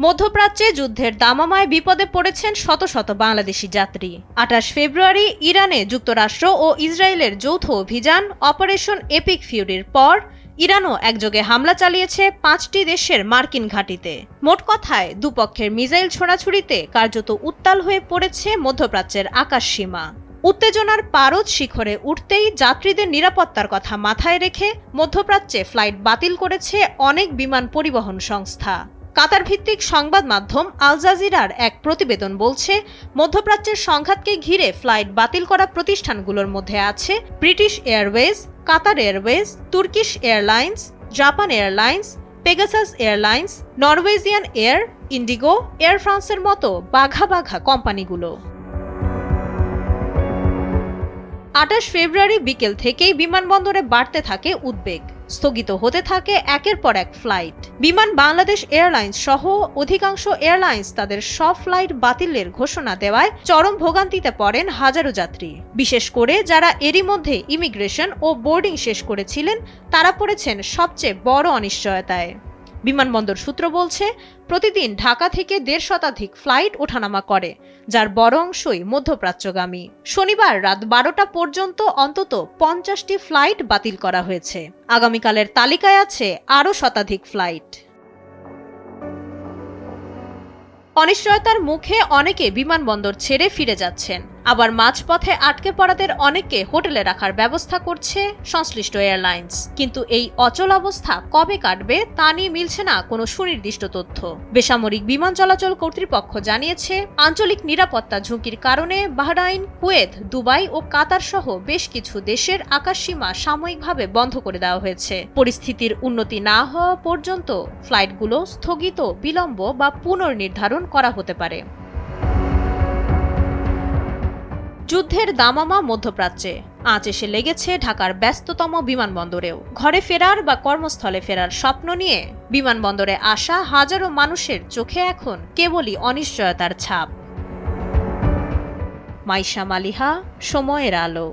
মধ্যপ্রাচ্যে যুদ্ধের দামামায় বিপদে পড়েছেন শত শত বাংলাদেশি যাত্রী। ২৮ ফেব্রুয়ারি ইরানে যুক্তরাষ্ট্র ও ইসরায়েলের যৌথ অভিযান অপারেশন এপিক ফিউরির পর ইরানও একযোগে হামলা চালিয়েছে ৫টি দেশের মার্কিন ঘাঁটিতে। মোট কথায় দুপক্ষের মিসাইল ছোড়াছুড়িতে কার্যত উত্তাল হয়ে পড়েছে মধ্যপ্রাচ্যের আকাশসীমা। উত্তেজনার পারদ শিখরে উঠতেই যাত্রীদের নিরাপত্তার কথা মাথায় রেখে মধ্যপ্রাচ্যে ফ্লাইট বাতিল করেছে অনেক বিমান পরিবহন সংস্থা। কাতার ভিত্তিক সংবাদ মাধ্যম আল জাজিরার এক প্রতিবেদন বলছে, মধ্যপ্রাচ্যের সংঘাতকে ঘিরে ফ্লাইট বাতিল করা প্রতিষ্ঠানগুলোর মধ্যে আছে British Airways, Qatar Airways, Turkish Airlines, Japan Airlines, Pegasus Airlines, Norwegian Air, IndiGo, Air ফ্রান্সের মতো বাঘা বাঘা কোম্পানিগুলো। ২৮ ফেব্রুয়ারি বিকেল থেকেই বিমানবন্দরে বাড়তে থাকে উদ্বেগ। স্থগিত হতে থাকে একের পর এক ফ্লাইট। বিমান বাংলাদেশ এয়ারলাইন্স সহ অধিকাংশ এয়ারলাইন্স তাদের সব ফ্লাইট বাতিলের ঘোষণা দেওয়ায় চরম ভোগান্তিতে পড়েন হাজারো যাত্রী। বিশেষ করে যারা এরই মধ্যে ইমিগ্রেশন ও বোর্ডিং শেষ করেছিলেন, তারা পড়েছেন সবচেয়ে বড় অনিশ্চয়তায়। বিমানবন্দর সূত্র বলছে, প্রতিদিন ঢাকা থেকে ১৫০ শতাধিক ফ্লাইট ওঠানামা করে, যার বড় অংশই মধ্যপ্রাচ্যগামী। শনিবার রাত ১২টা পর্যন্ত অন্তত ৫০টি ফ্লাইট বাতিল করা হয়েছে। আগামীকালের তালিকায় আছে আরও শতাধিক ফ্লাইট। অনিশ্চয়তার মুখে অনেকে বিমানবন্দর ছেড়ে ফিরে যাচ্ছেন, আবার মাঝপথে আটকে পড়াদের অনেককে হোটেলে রাখার ব্যবস্থা করছে সংশ্লিষ্ট এয়ারলাইন্স। কিন্তু এই অচল অবস্থা কবে কাটবে তা নিয়ে মিলছে না কোনো সুনির্দিষ্ট তথ্য। বেসামরিক বিমান চলাচল কর্তৃপক্ষ জানিয়েছে, আঞ্চলিক নিরাপত্তা ঝুঁকির কারণে বাহরাইন, কুয়েত, দুবাই ও কাতার সহ বেশ কিছু দেশের আকাশসীমা সাময়িকভাবে বন্ধ করে দেওয়া হয়েছে। পরিস্থিতির উন্নতি না হওয়া পর্যন্ত ফ্লাইটগুলো স্থগিত, বিলম্ব বা পুনর্নির্ধারণ করা হতে পারে। যুদ্ধের দামামা মধ্যপ্রাচ্যে আঁচ এসে লেগেছে ঢাকার ব্যস্ততম বিমানবন্দরেও। ঘরে ফেরার বা কর্মস্থলে ফেরার স্বপ্ন নিয়ে বিমানবন্দরে আসা হাজারো মানুষের চোখে এখন কেবলই অনিশ্চয়তার ছাপ। মাইশা মালিহা, সময়ের আলো।